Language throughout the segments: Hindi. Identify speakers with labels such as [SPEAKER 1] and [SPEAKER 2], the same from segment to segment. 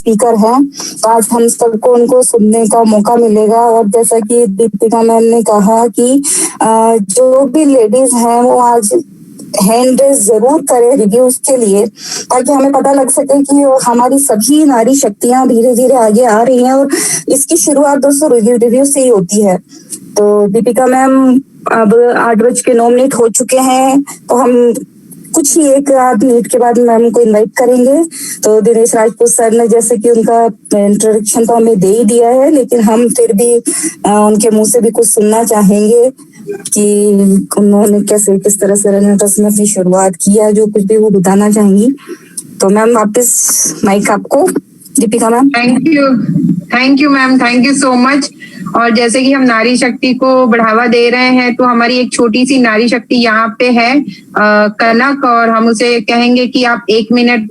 [SPEAKER 1] स्पीकर हैं, तो आज हम सबको उनको सुनने का मौका मिलेगा। और जैसा कि दीपिका मैम ने कहा कि जो भी लेडीज हैं वो आज हैंड रेज जरूर करें रिव्यूज के लिए, ताकि हमें पता लग सके कि हमारी सभी नारी शक्तियां धीरे धीरे आगे आ रही हैं। और इसकी शुरुआत दोस्तों रिव्यू से ही होती है। तो दीपिका मैम अब 8:09 हो चुके हैं, तो हम कुछ ही एक आध मिनट के बाद मैम को इनवाइट करेंगे। तो दिनेश राजपूत सर ने जैसे कि उनका इंट्रोडक्शन तो हमें दे ही दिया है, लेकिन हम फिर भी उनके मुंह से भी कुछ सुनना चाहेंगे कि उन्होंने कैसे किस तरह से रेनेटस में अपनी शुरुआत की है, जो कुछ भी वो बताना चाहेंगी। तो मैम वापस माइक आपको, Deepika ma'am.
[SPEAKER 2] Thank you ma'am, thank you so much. और जैसे कि हम नारी शक्ति को बढ़ावा दे रहे हैं, तो हमारी एक छोटी सी नारी शक्ति यहाँ पे है कनक, और हम उसे कहेंगे कि आप 1 मिनट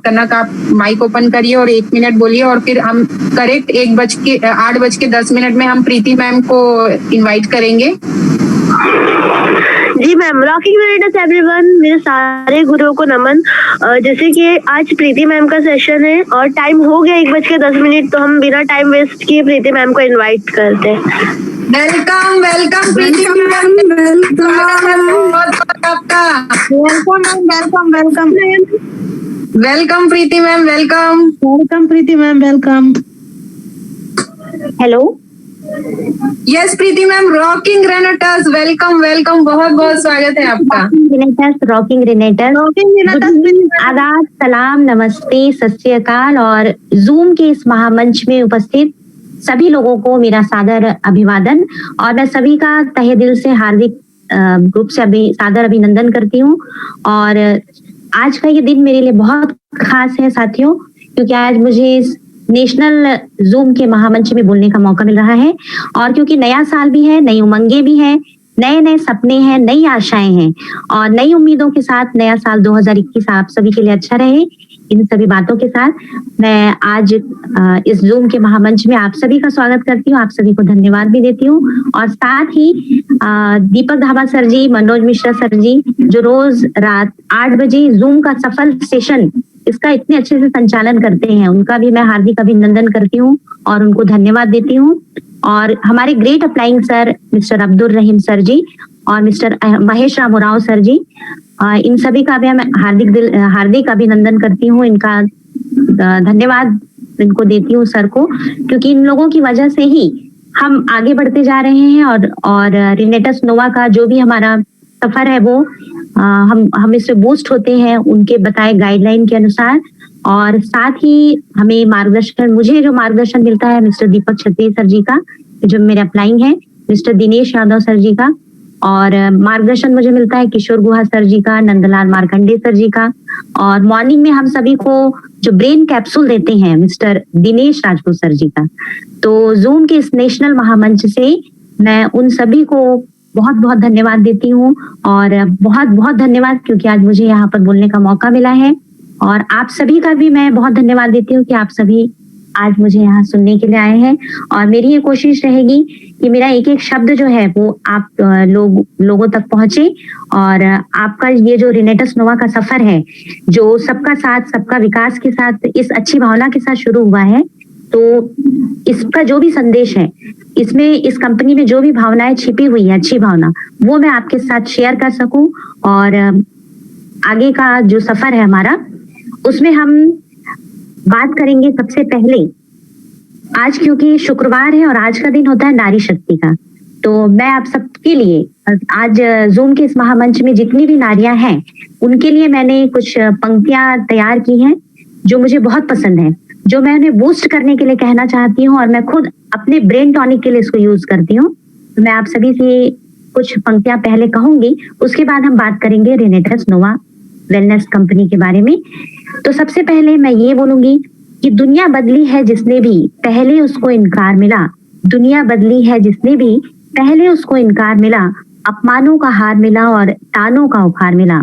[SPEAKER 2] कनक आप माइक ओपन करिए और 1 मिनट बोलिए, और फिर हम करेक्ट 8:10 में हम प्रीति मैम को इनवाइट करेंगे।
[SPEAKER 3] जी मैम, रॉकिंग रेनेटस एवरीवन, मेरे सारे गुरुओं को नमन। जैसे कि आज प्रीति मैम का सेशन है और टाइम हो गया 1:10, तो हम बिना टाइम वेस्ट किए प्रीति मैम को इनवाइट करते हैं।
[SPEAKER 2] Welcome welcome Preeti ma'am, welcome Preeti ma'am, welcome Preeti ma'am, welcome.
[SPEAKER 3] Hello,
[SPEAKER 2] yes Preeti ma'am, rocking रेनेटस, वेलकम वेलकम, बहुत बहुत स्वागत है आपका।
[SPEAKER 3] रॉकिंग रेनेटस, आदाब, सलाम, नमस्ते, सत श्री अकाल। और जूम के इस महामंच में उपस्थित सभी लोगों को मेरा सादर अभिवादन, और मैं सभी का तहे दिल से हार्दिक रूप से सादर अभिनंदन करती हूँ। और आज का ये दिन मेरे लिए बहुत खास है साथियों, क्योंकि आज मुझे नेशनल जूम के महामंच में बोलने का मौका मिल रहा है। और क्योंकि नया साल भी है, नई उमंगे भी है, नए नए सपने हैं, नई आशाएं हैं, और नई उम्मीदों के साथ नया साल 2021 आप सभी के लिए अच्छा रहे। इन सभी बातों के साथ मैं आज इस जूम के महामंच में आप सभी का स्वागत करती हूँ, आप सभी को धन्यवाद भी देती हूँ। और साथ ही दीपक धाबा सर जी, मनोज मिश्रा सर जी, जो रोज रात 8 बजे जूम का सफल सेशन इसका इतने अच्छे से संचालन करते हैं, उनका भी मैं हार्दिक अभिनंदन करती हूँ और उनको धन्यवाद देती हूँ। और हमारे great applying sir mister Abdul Rahim sir ji और मिस्टर महेश राम उराव सर जी, इन सभी का भी मैं हार्दिक अभिनंदन करती हूँ, इनका धन्यवाद इनको देती हूँ सर को, क्योंकि इन लोगों की वजह से ही हम आगे बढ़ते जा रहे हैं। और रेनेटस नोवा का जो भी हमारा सफर है वो हम इससे बूस्ट होते हैं उनके बताए गाइडलाइन के अनुसार। और साथ ही हमें मुझे जो मार्गदर्शन मिलता है मिस्टर दीपक छत्री सर जी का, जो मेरे अप्लाइंग है, मिस्टर दिनेश यादव सर जी का, और मार्गदर्शन मुझे मिलता है किशोर गुहा सर जी का, नंदलाल मार्कंडे सर जी का। और मॉर्निंग में हम सभी को जो ब्रेन कैप्सूल देते हैं मिस्टर दिनेश राजपूत सर जी का। तो जूम के इस नेशनल महामंच से मैं उन सभी को बहुत बहुत धन्यवाद देती हूँ, और बहुत बहुत धन्यवाद क्योंकि आज मुझे यहाँ पर बोलने का मौका मिला है। और आप सभी का भी मैं बहुत धन्यवाद देती हूँ कि आप सभी आज मुझे यहाँ सुनने के लिए आए हैं। और मेरी ये कोशिश रहेगी कि मेरा एक एक शब्द जो है वो आप लोगों तक पहुंचे, और आपका ये जो रेनेटस नोवा का सफर है, जो सबका साथ सबका विकास के साथ इस अच्छी भावना के साथ शुरू हुआ है, तो इसका जो भी संदेश है, इसमें इस कंपनी में जो भी भावनाएं छिपी हुई है, अच्छी भावना, वो मैं आपके साथ शेयर कर सकूं। और आगे का जो सफर है हमारा, उसमें हम बात करेंगे सबसे पहले आज, क्योंकि शुक्रवार है और आज का दिन होता है नारी शक्ति का। तो मैं आप सबके लिए आज जूम के इस महामंच में जितनी भी नारियां हैं उनके लिए मैंने कुछ पंक्तियां तैयार की हैं जो मुझे बहुत पसंद है, जो मैं उन्हें बूस्ट करने के लिए कहना चाहती हूँ, और मैं खुद अपने ब्रेन टॉनिक के लिए इसको यूज करती हूँ। तो मैं आप सभी से कुछ पंक्तियां पहले कहूंगी, उसके बाद हम बात करेंगे रेनेटस नोवा वेलनेस कंपनी के बारे में। तो सबसे पहले मैं ये बोलूंगी कि दुनिया बदली है जिसने भी पहले उसको इनकार मिला, दुनिया बदली है जिसने भी पहले उसको इनकार मिला, अपमानों का हार मिला और तानों का उपहार मिला।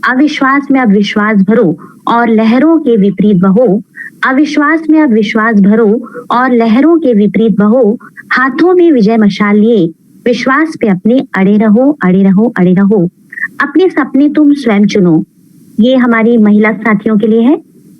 [SPEAKER 3] अविश्वास में अब विश्वास भरो और लहरों के विपरीत बहो, अविश्वास में अब विश्वास भरो और लहरों के विपरीत बहो, हाथों में विजय मशाल लिए विश्वास पे अपने अड़े रहो, अड़े रहो, अड़े रहो। अपने सपने तुम स्वयं चुनो, ये हमारी महिला साथियों के लिए है।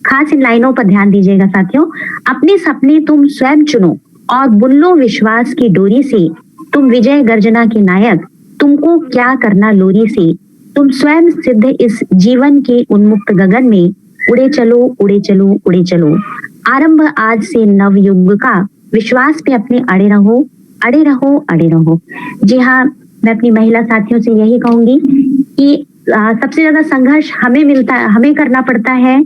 [SPEAKER 3] खास इन लाइनों पर ध्यान दीजिएगा साथियों। अपने सपने तुम स्वयं चुनो और बुन लो विश्वास की डोरी से, तुम विजय गर्जना के नायक, तुमको क्या करना लोरी से, तुम स्वयं सिद्ध इस जीवन के उन्मुक्त गगन में, उड़े चलो उड़े चलो उड़े चलो। आरंभ आज से नव युग का, विश्वास पे अपने अड़े रहो अड़े रहो अड़े रहो। जी हाँ, मैं अपनी महिला साथियों से यही कहूंगी कि सबसे ज्यादा संघर्ष हमें करना पड़ता है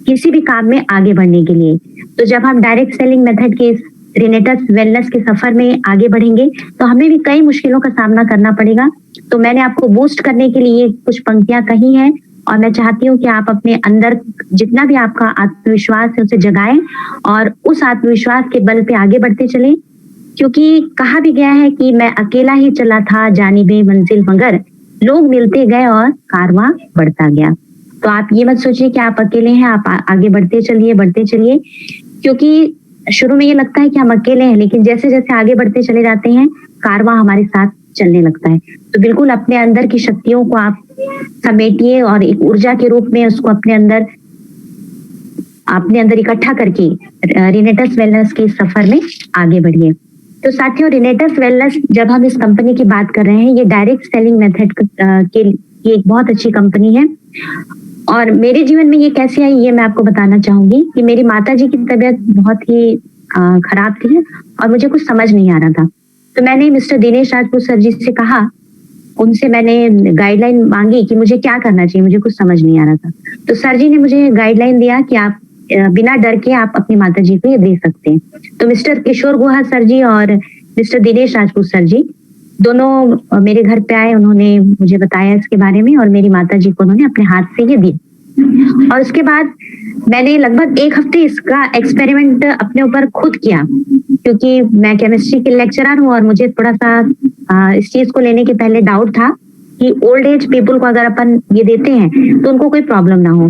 [SPEAKER 3] किसी भी काम में आगे बढ़ने के लिए। तो जब हम डायरेक्ट सेलिंग मेथड के रिनेटस वेलनेस के सफर में आगे बढ़ेंगे तो हमें भी कई मुश्किलों का सामना करना पड़ेगा। तो मैंने आपको बूस्ट करने के लिए कुछ पंक्तियां कही हैं और मैं चाहती हूँ कि आप अपने अंदर जितना भी आपका आत्मविश्वास है उसे जगाएं और उस आत्मविश्वास के बल पे आगे बढ़ते चलें। क्योंकि कहा भी गया है कि मैं अकेला ही चला था जानिबे मंजिल, मगर लोग मिलते गए और कारवां बढ़ता गया। तो आप ये मत सोचिए कि आप अकेले हैं, आप आगे बढ़ते चलिए। क्योंकि शुरू में ये लगता है कि हम अकेले हैं, लेकिन जैसे जैसे आगे बढ़ते चले जाते हैं कारवां हमारे साथ चलने लगता है। तो बिल्कुल अपने अंदर की शक्तियों को आप समेटिए और एक ऊर्जा के रूप में उसको अपने अंदर इकट्ठा करके रिनेटस वेलनेस के सफर में आगे बढ़िए। तो साथियों, रिनेटस वेलनेस जब हम इस कंपनी की बात कर रहे हैं, ये डायरेक्ट सेलिंग मेथड के लिए एक बहुत अच्छी कंपनी है। और मेरे जीवन में ये कैसे आई ये मैं आपको बताना चाहूंगी कि मेरी माताजी की तबीयत बहुत ही खराब थी और मुझे कुछ समझ नहीं आ रहा था। तो मैंने मिस्टर दिनेश राजपूत सर जी से कहा, उनसे मैंने गाइडलाइन मांगी कि मुझे क्या करना चाहिए, मुझे कुछ समझ नहीं आ रहा था। तो सर जी ने मुझे गाइडलाइन दिया कि आप बिना डर के आप अपनी माताजी को ये दे सकते हैं। तो मिस्टर किशोर गुहा सर जी और मिस्टर दिनेश राजपूत सर जी दोनों मेरे घर पे आए, उन्होंने मुझे बताया इसके बारे में और मेरी माताजी को उन्होंने अपने हाथ से ये दी। और उसके बाद मैंने लगभग 1 हफ्ते इसका एक्सपेरिमेंट अपने ऊपर खुद किया, क्योंकि मैं केमिस्ट्री के लेक्चरर हूँ और मुझे थोड़ा सा इस चीज को लेने के पहले डाउट था कि ओल्ड एज पीपल को अगर अपन ये देते हैं तो उनको कोई प्रॉब्लम ना हो।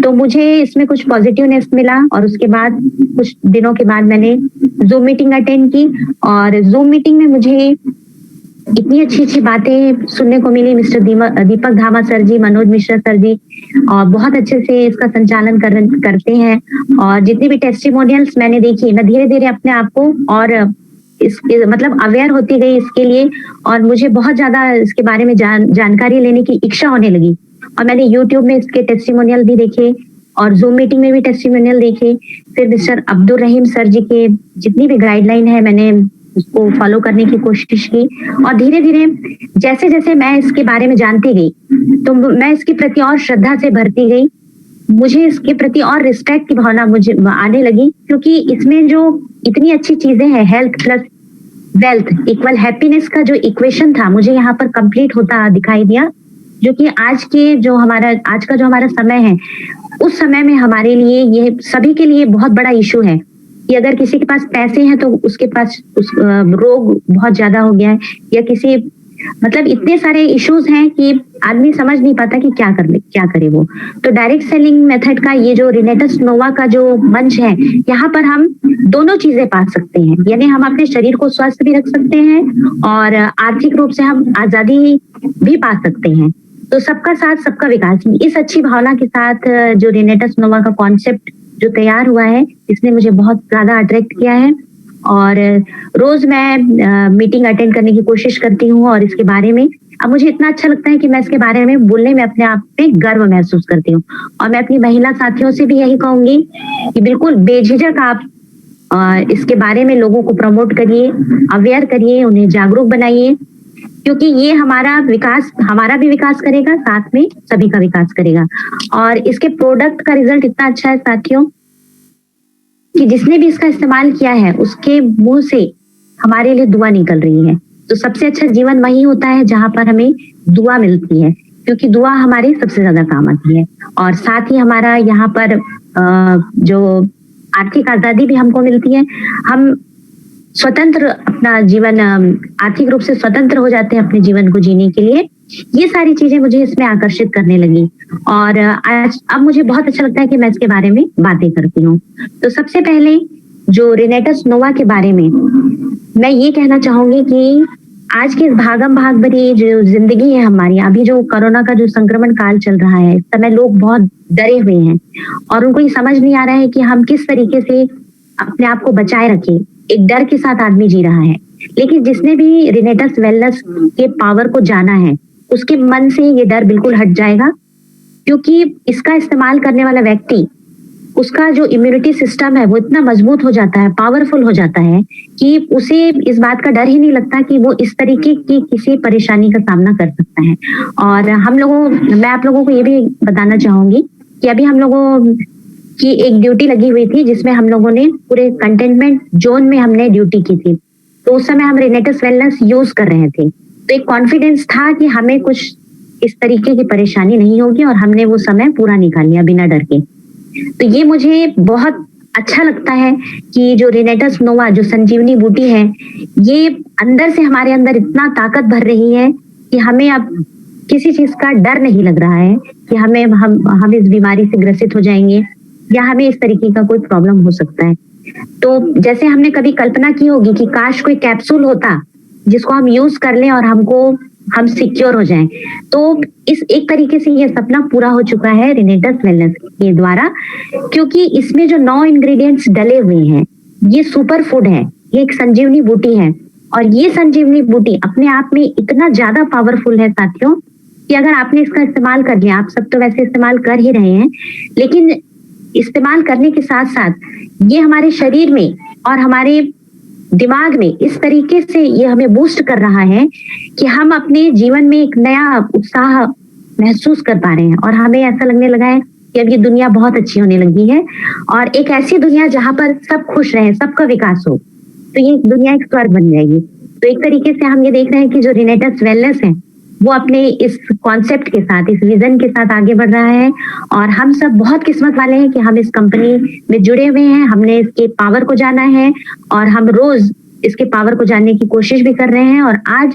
[SPEAKER 3] तो मुझे इसमें कुछ पॉजिटिवनेस मिला और उसके बाद कुछ दिनों के बाद मैंने जूम मीटिंग अटेंड की और जूम मीटिंग में मुझे इतनी अच्छी अच्छी बातें सुनने को मिली। मिस्टर दीपक धामा सर जी, मनोज मिश्रा सर जी और बहुत अच्छे से इसका संचालन करते हैं। और जितनी भी टेस्टिमोनियल्स मैंने देखी, मैं धीरे धीरे अपने आप को और मतलब अवेयर होती गई इसके लिए और मुझे बहुत ज्यादा इसके बारे में जानकारी लेने की इच्छा होने लगी। और मैंने यूट्यूब में इसके टेस्टिमोनियल भी देखे और जूम मीटिंग में भी टेस्टिमोनियल देखे। फिर मिस्टर अब्दुल रहीम सर जी के जितनी भी गाइडलाइन है मैंने उसको फॉलो करने की कोशिश की और धीरे धीरे जैसे जैसे मैं इसके बारे में जानती गई तो मैं इसके प्रति और श्रद्धा से भरती गई। मुझे इसके प्रति और रिस्पेक्ट की भावना मुझे आने लगी, क्योंकि इसमें जो इतनी अच्छी चीजें हैं, health plus wealth equal happiness का जो इक्वेशन था मुझे यहाँ पर कंप्लीट होता दिखाई दिया। जो कि आज का जो हमारा समय है, उस समय में हमारे लिए ये सभी के लिए बहुत बड़ा इशू है कि अगर किसी के पास पैसे हैं तो उसके पास रोग बहुत ज्यादा हो गया है, या किसी मतलब इतने सारे इश्यूज हैं कि आदमी समझ नहीं पाता कि क्या करे वो। तो डायरेक्ट सेलिंग मेथड का ये जो रिनेटस नोवा का जो मंच है, यहाँ पर हम दोनों चीजें पा सकते हैं, यानी हम अपने शरीर को स्वस्थ भी रख सकते हैं और आर्थिक रूप से हम आजादी भी पा सकते हैं। तो सबका साथ सबका विकास, इस अच्छी भावना के साथ जो रिनेटस नोवा का कॉन्सेप्ट जो तैयार हुआ है, इसने मुझे बहुत ज्यादा अट्रैक्ट किया है और रोज मैं मीटिंग अटेंड करने की कोशिश करती हूँ और इसके बारे में अब मुझे इतना अच्छा लगता है कि मैं इसके बारे में बोलने में अपने आप पे गर्व महसूस करती हूँ। और मैं अपनी महिला साथियों से भी यही कहूंगी कि बिल्कुल बेझिझक आप इसके बारे में लोगों को प्रमोट करिए, अवेयर करिए, उन्हें जागरूक बनाइए, क्योंकि ये हमारा भी विकास करेगा, साथ में सभी का विकास करेगा। और इसके प्रोडक्ट का रिजल्ट इतना अच्छा है साथियों कि जिसने भी इसका इस्तेमाल किया है उसके मुंह से हमारे लिए दुआ निकल रही है। तो सबसे अच्छा जीवन वही होता है जहां पर हमें दुआ मिलती है, क्योंकि दुआ हमारे सबसे ज्यादा काम आती है। और साथ ही हमारा यहाँ पर जो आर्थिक आजादी भी हमको मिलती है, हम स्वतंत्र अपना जीवन आर्थिक रूप से स्वतंत्र हो जाते हैं अपने जीवन को जीने के लिए। ये सारी चीजें मुझे इसमें आकर्षित करने लगी और अब मुझे बहुत अच्छा लगता है कि मैं इसके बारे में बातें करती हूँ। तो सबसे पहले जो रिनेटस नोवा के बारे में मैं ये कहना चाहूंगी कि आज की इस भागम भाग भरी जो जिंदगी है हमारी, अभी जो कोरोना का जो संक्रमण काल चल रहा है, इस समय लोग बहुत डरे हुए हैं और उनको ये समझ नहीं आ रहा है कि हम किस तरीके से अपने आप को बचाए रखें। एक डर के साथ आदमी जी रहा है, लेकिन जिसने भी रिनेटस वेलनेस के पावर को जाना है, उसके मन से ये डर बिल्कुल हट जाएगा, क्योंकि इसका इस्तेमाल करने वाला व्यक्ति, उसका जो इम्यूनिटी सिस्टम है वो इतना मजबूत हो जाता है, पावरफुल हो जाता है कि उसे इस बात का डर ही नहीं लगता कि वो इस तरीके की किसी परेशानी का सामना कर सकता है। और मैं आप लोगों को ये भी बताना चाहूंगी कि अभी हम लोगों की एक ड्यूटी लगी हुई थी, जिसमें हम लोगों ने पूरे कंटेनमेंट जोन में हमने ड्यूटी की थी। तो उस समय हम रिनेटस वेलनेस यूज कर रहे थे, तो एक कॉन्फिडेंस था कि हमें कुछ इस तरीके की परेशानी नहीं होगी, और हमने वो समय पूरा निकाल लिया बिना डर के। तो ये मुझे बहुत अच्छा लगता है कि जो रिनेटस नोवा, जो संजीवनी बूटी है, ये अंदर से हमारे अंदर इतना ताकत भर रही है कि हमें अब किसी चीज का डर नहीं लग रहा है कि हम इस बीमारी से ग्रसित हो जाएंगे या हमें इस तरीके का कोई प्रॉब्लम हो सकता है। तो जैसे हमने कभी कल्पना की होगी कि काश कोई कैप्सूल होता जिसको हम यूज कर लें और हम सिक्योर हो जाएं, तो इस एक तरीके से ये सपना पूरा हो चुका है रिनेटस वेलनेस के द्वारा, क्योंकि इसमें जो 9 इंग्रेडिएंट्स डले हुए हैं, ये सुपर फूड है, ये एक संजीवनी बूटी है। और ये संजीवनी बूटी अपने आप में इतना ज्यादा पावरफुल है साथियों, कि अगर आपने इसका इस्तेमाल कर लिया, आप सब तो वैसे इस्तेमाल कर ही रहे हैं, लेकिन इस्तेमाल करने के साथ साथ ये हमारे शरीर में और हमारे दिमाग में इस तरीके से ये हमें बूस्ट कर रहा है कि हम अपने जीवन में एक नया उत्साह महसूस कर पा रहे हैं, और हमें ऐसा लगने लगा है कि अब ये दुनिया बहुत अच्छी होने लगी है, और एक ऐसी दुनिया जहां पर सब खुश रहे, सबका विकास हो, तो ये दुनिया एक स्वर्ग बन जाएगी। तो एक तरीके से हम ये देख रहे हैं कि जो रिनेटस वेलनेस है वो अपने इस कॉन्सेप्ट के साथ, इस विजन के साथ आगे बढ़ रहा है, और हम सब बहुत किस्मत वाले हैं कि हम इस कंपनी में जुड़े हुए हैं, हमने इसके पावर को जाना है, और हम रोज इसके पावर को जानने की कोशिश भी कर रहे हैं। और आज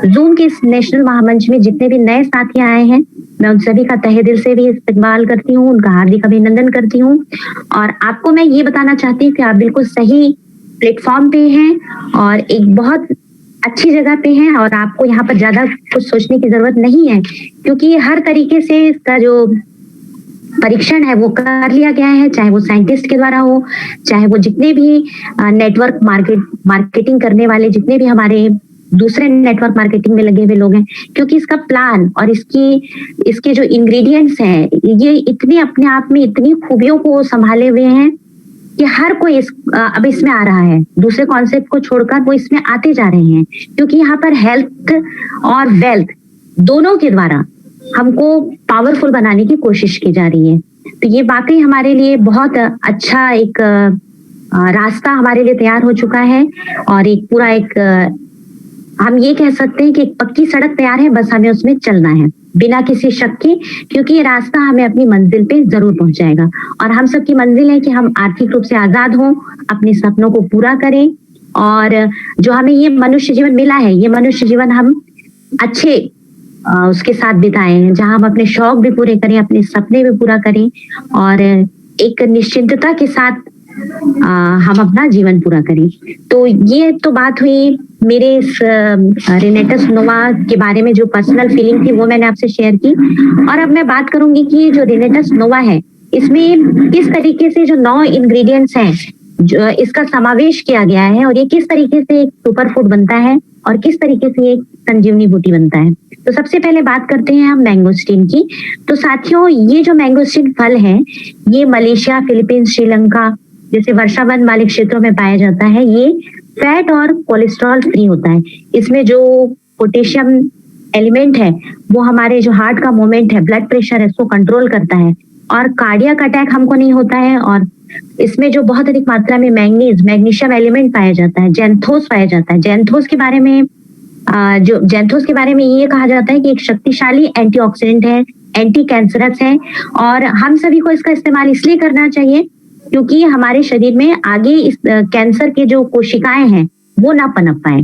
[SPEAKER 3] जूम के इस नेशनल महामंच में जितने भी नए साथी आए हैं, मैं उन सभी का तहे दिल से भी इस्तकबाल करती हूँ, उनका हार्दिक अभिनंदन करती हूँ। और आपको मैं ये बताना चाहती हूँ कि आप बिल्कुल सही प्लेटफॉर्म पे हैं और एक बहुत अच्छी जगह पे हैं, और आपको यहाँ पर ज्यादा कुछ सोचने की जरूरत नहीं है, क्योंकि हर तरीके से इसका जो परीक्षण है वो कर लिया गया है, चाहे वो साइंटिस्ट के द्वारा हो, चाहे वो जितने भी नेटवर्क मार्केटिंग करने वाले, जितने भी हमारे दूसरे नेटवर्क मार्केटिंग में लगे हुए लोग हैं, क्योंकि इसका प्लान और इसके जो इंग्रेडिएंट्स हैं, ये इतने अपने आप में इतनी खूबियों को संभाले हुए हैं कि हर कोई अब इसमें आ रहा है। दूसरे कॉन्सेप्ट को छोड़कर वो इसमें आते जा रहे हैं, क्योंकि यहाँ पर हेल्थ और वेल्थ दोनों के द्वारा हमको पावरफुल बनाने की कोशिश की जा रही है। तो ये वाकई हमारे लिए बहुत अच्छा एक रास्ता हमारे लिए तैयार हो चुका है, और एक पूरा हम ये कह सकते हैं कि एक पक्की सड़क तैयार है, बस हमें उसमें चलना है बिना किसी शक के, क्योंकि ये रास्ता हमें अपनी मंजिल पे जरूर पहुंचाएगा। और हम सबकी मंजिल है कि हम आर्थिक रूप से आजाद हों, अपने सपनों को पूरा करें, और जो हमें ये मनुष्य जीवन मिला है, ये मनुष्य जीवन हम अच्छे उसके साथ बिताए हैं, जहां हम अपने शौक भी पूरे करें, अपने सपने भी पूरा करें, और एक निश्चिंतता के साथ हम अपना जीवन पूरा करें। तो ये तो बात हुई मेरे इस रिनेटस नोवा के बारे में, जो पर्सनल फीलिंग थी वो मैंने आपसे शेयर की। और अब मैं बात करूंगी कि जो रिनेटस नोवा है, इसमें किस तरीके से जो 9 इंग्रेडिएंट्स हैं जो इसका समावेश किया गया है, और ये किस तरीके से एक सुपर फूड बनता है और किस तरीके से एक संजीवनी बूटी बनता है। तो सबसे पहले बात करते हैं हम मैंगोस्टीन की। तो साथियों, ये जो मैंगोस्टीन फल है, ये मलेशिया, फिलीपींस, श्रीलंका जैसे वर्षावन वाले क्षेत्रों में पाया जाता है। ये फैट और कोलेस्ट्रॉल फ्री होता है। इसमें जो पोटेशियम एलिमेंट है वो हमारे जो हार्ट का मूवमेंट है, ब्लड प्रेशर है, इसको कंट्रोल करता है, और कार्डियक अटैक हमको नहीं होता है। और इसमें जो बहुत अधिक मात्रा में मैग्नीशियम एलिमेंट पाया जाता है, जैंथोस पाया जाता है। जैंथोस के बारे में ये कहा जाता है कि एक शक्तिशाली एंटीऑक्सीडेंट है, एंटी कैंसरस है, और हम सभी को इसका इस्तेमाल इसलिए करना चाहिए क्योंकि हमारे शरीर में आगे इस कैंसर के जो कोशिकाएं हैं वो ना पनप पाए।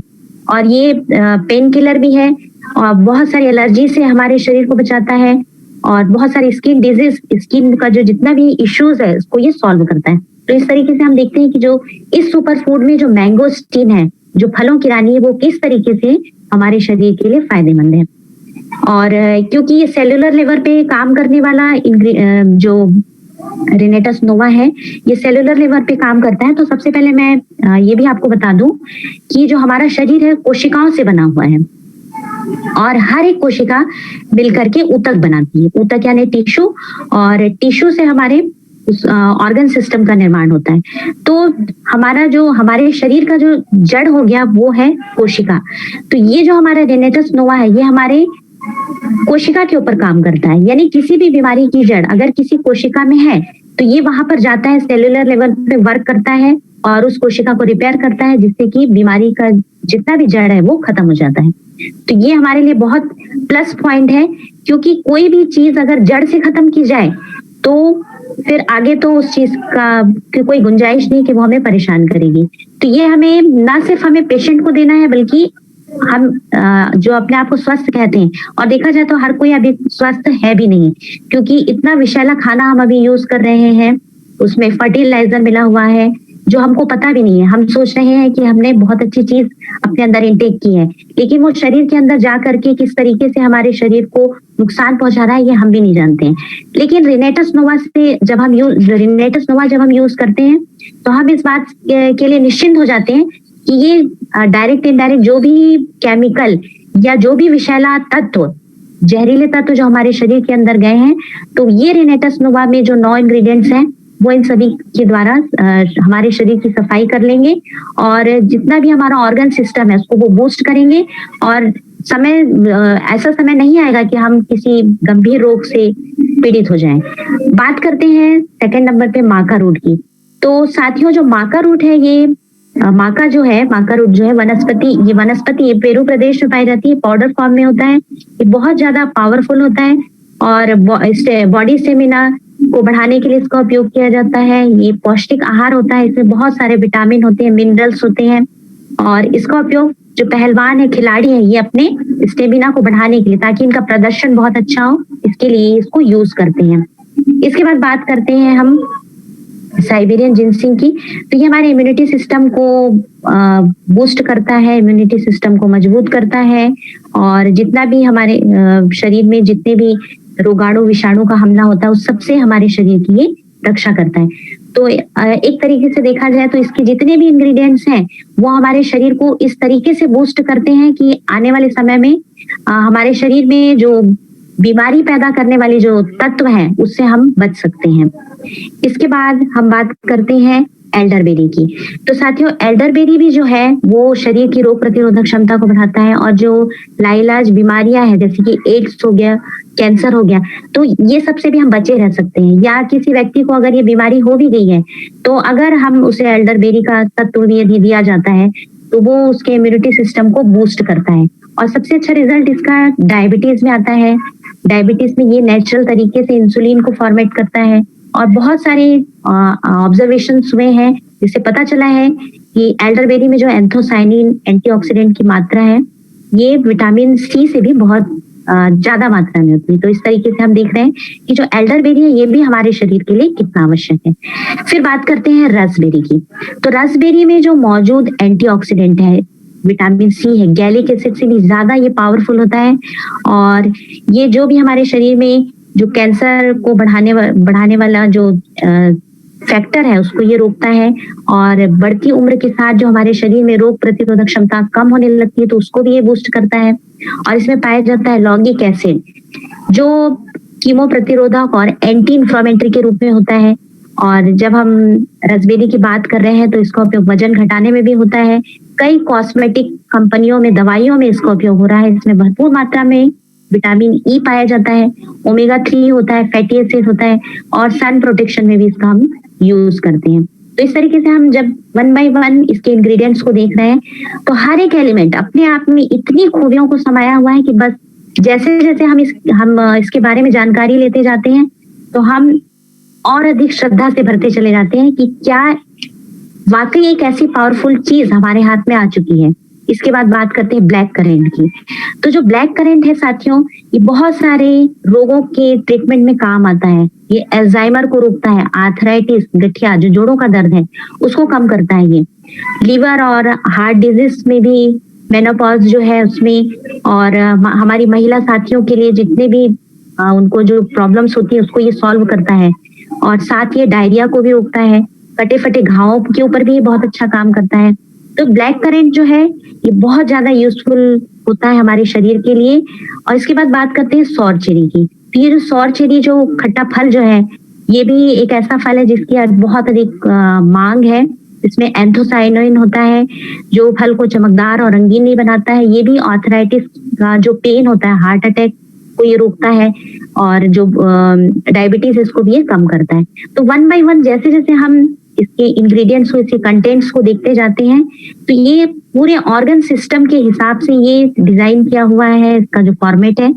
[SPEAKER 3] और ये पेन किलर भी है, और बहुत सारी एलर्जी से हमारे शरीर को बचाता है, और बहुत सारी स्किन डिजीज, स्किन का जो जितना भी इश्यूज है उसको ये सॉल्व करता है। तो इस तरीके से हम देखते हैं कि जो इस सुपर फूड में जो मैंगोस्टीन है जो फलों की रानी है वो किस तरीके से हमारे शरीर के लिए फायदेमंद है। और क्योंकि ये सेलुलर लेवल पे काम करने वाला जो रिनेटस नोवा है ये सेलुलर लेवल पे काम करता है, तो सबसे पहले मैं ये भी आपको बता दूं कि जो हमारा शरीर है कोशिकाओं से बना हुआ है और हर एक कोशिका मिलकर के ऊतक बनाती है। ऊतक यानी टिश्यू, और टिश्यू से हमारे ऑर्गन सिस्टम का निर्माण होता है। तो हमारा जो हमारे शरीर का जो जड़ हो गया वो है कोशिका। तो ये जो हमारा रिनेटस नोवा है ये हमारे कोशिका के ऊपर काम करता है, यानी किसी भी बीमारी की जड़ अगर किसी कोशिका में है तो ये वहां पर जाता है, सेलुलर लेवल पे वर्क करता है और उस कोशिका को रिपेयर करता है, जिससे कि बीमारी का जितना भी जड़ है वो खत्म हो जाता है। तो ये हमारे लिए बहुत प्लस पॉइंट है, क्योंकि कोई भी चीज अगर जड़ से खत्म की जाए तो फिर आगे तो उस चीज का कोई गुंजाइश नहीं कि वो हमें परेशान करेगी। तो ये हमें ना सिर्फ हमें पेशेंट को देना है, बल्कि हम जो अपने आप को स्वस्थ कहते हैं, और देखा जाए तो हर कोई अभी स्वस्थ है भी नहीं, क्योंकि इतना विषैला खाना हम अभी यूज कर रहे हैं, उसमें फर्टिलाइजर मिला हुआ है जो हमको पता भी नहीं है। हम सोच रहे हैं कि हमने बहुत अच्छी चीज अपने अंदर इंटेक की है, लेकिन वो शरीर के अंदर जा करके किस तरीके से हमारे शरीर को नुकसान पहुंचा रहा है ये हम भी नहीं जानते हैं। लेकिन रिनेटस नोवा जब हम यूज करते हैं तो हम इस बात के लिए निश्चिंत हो जाते हैं कि ये डायरेक्ट इनडायरेक्ट जो भी केमिकल या जो भी विषैला तत्व, जहरीले तत्व जो हमारे शरीर के अंदर गए हैं, तो ये रिनेटस नोवा में जो 9 इंग्रेडिएंट्स हैं वो इन सभी के द्वारा हमारे शरीर की सफाई कर लेंगे और जितना भी हमारा ऑर्गन सिस्टम है उसको वो बूस्ट करेंगे। और ऐसा समय नहीं आएगा कि हम किसी गंभीर रोग से पीड़ित हो जाएं। बात करते हैं सेकंड नंबर पे माका रूट की। तो साथियों जो माका रूट है ये माका रूट जो है वनस्पति पेरू प्रदेश में पाई जाती है, पाउडर फॉर्म में होता है। ये बहुत ज्यादा पावरफुल होता है और बॉडी स्टेमिना को बढ़ाने के लिए इसका उपयोग किया जाता है। ये पौष्टिक आहार होता है, इसमें बहुत सारे विटामिन होते हैं, मिनरल्स होते हैं, और इसका उपयोग जो पहलवान है, खिलाड़ी है, ये अपने स्टेमिना को बढ़ाने के लिए, ताकि इनका प्रदर्शन बहुत अच्छा हो, इसके लिए इसको यूज करते हैं। इसके बाद बात करते हैं हम साइबेरियन जिनसिंग की। तो ये हमारे इम्यूनिटी सिस्टम को बूस्ट करता है, इम्यूनिटी सिस्टम को मजबूत करता है, और जितना भी हमारे शरीर में जितने भी रोगाणु विषाणु का हमला होता है उस सबसे हमारे शरीर की ये रक्षा करता है। तो एक तरीके से देखा जाए तो इसके जितने भी इंग्रेडिएंट्स हैं वो हमारे शरीर को इस तरीके से बूस्ट करते हैं कि आने वाले समय में हमारे शरीर में जो बीमारी पैदा करने वाले जो तत्व हैं उससे हम बच सकते हैं। इसके बाद हम बात करते हैं एल्डरबेरी की। तो साथियों एल्डरबेरी भी जो है वो शरीर की रोग प्रतिरोधक क्षमता को बढ़ाता है, और जो लाइलाज बीमारियां हैं जैसे कि एड्स हो गया, कैंसर हो गया, तो ये सबसे भी हम बचे रह सकते हैं। या किसी व्यक्ति को अगर ये बीमारी हो भी गई है तो अगर हम उसे एल्डरबेरी का तत्व यदि दिया जाता है तो वो उसके इम्यूनिटी सिस्टम को बूस्ट करता है। और सबसे अच्छा रिजल्ट इसका डायबिटीज में आता है। डायबिटीज में ये नेचुरल तरीके से इंसुलिन को फॉर्मेट करता है, और बहुत सारे ऑब्जर्वेशन हुए हैं जिससे पता चला है कि एल्डरबेरी में जो एंथोसाइनिन एंटीऑक्सीडेंट की मात्रा है ये विटामिन सी से भी बहुत ज्यादा मात्रा में होती है। तो इस तरीके से हम देख रहे हैं कि जो एल्डरबेरी है ये भी हमारे शरीर के लिए कितना आवश्यक है। फिर बात करते हैं रसबेरी की। तो रसबेरी में जो मौजूद एंटीऑक्सीडेंट है विटामिन सी है, गैलिक एसिड से भी ज्यादा ये पावरफुल होता है, और ये जो भी हमारे शरीर में जो कैंसर को बढ़ाने वाला जो फैक्टर है उसको ये रोकता है, और बढ़ती उम्र के साथ जो हमारे शरीर में रोग प्रतिरोधक क्षमता कम होने लगती है तो उसको भी ये बूस्ट करता है। और इसमें पाया जाता है लॉगिक एसिड जो कीमो प्रतिरोधक और एंटी इंफ्लेमेटरी के रूप में होता है। और जब हम रसबेरी की बात कर रहे हैं तो इसका उपयोग वजन घटाने में भी होता है। कई कॉस्मेटिक कंपनियों में, दवाइयों में इसका उपयोग हो रहा है। इसमें भरपूर मात्रा में विटामिन ई पाया जाता है, ओमेगा 3 होता है, फैटी एसिड होता है, और सन प्रोटेक्शन में भी इसका हम यूज करते हैं। तो इस तरीके से हम जब 1 by 1 इसके इंग्रेडिएंट्स को देख रहे हैं तो हर एक एलिमेंट अपने आप में इतनी खूबियों को समाया हुआ है कि बस जैसे जैसे हम इसके बारे में जानकारी लेते जाते हैं तो हम और अधिक श्रद्धा से भरते चले जाते हैं कि क्या वाकई एक ऐसी पावरफुल चीज हमारे हाथ में आ चुकी है इसके बाद बात करते हैं ब्लैक करेंट की। तो जो ब्लैक करेंट है साथियों, ये बहुत सारे रोगों के ट्रीटमेंट में काम आता है। ये अल्जाइमर को रोकता है, आर्थराइटिस, गठिया जो जोड़ों का दर्द है उसको कम करता है। ये लीवर और हार्ट डिजीज में भी, मेनोपॉज जो है उसमें, और हमारी महिला साथियों के लिए जितने भी उनको जो प्रॉब्लम्स होती है उसको ये सॉल्व करता है। और साथ ये डायरिया को भी रोकता है, कटे फटे घावों के ऊपर भी ये बहुत अच्छा काम करता है। तो ब्लैक करेंट जो है ये बहुत ज्यादा यूजफुल होता है हमारे शरीर के लिए। और इसके बाद बात करते हैं सौर चेरी की। तो ये जो सौर चेरी जो खट्टा फल जो है, ये भी एक ऐसा फल है जिसकी आज बहुत अधिक मांग है। इसमें एंथोसाइनिन होता है जो फल को चमकदार और रंगीन नहीं बनाता है। ये भी आर्थराइटिस का जो पेन होता है, हार्ट अटैक को ये रोकता है, और जो डायबिटीज इसको भी ये कम करता है। तो वन बाय वन जैसे जैसे हम इसके इंग्रेडिएंट्स को, इसके कंटेंट्स को देखते जाते हैं, तो ये पूरे ऑर्गन सिस्टम के हिसाब से ये डिजाइन किया हुआ है, इसका जो फॉर्मेट है।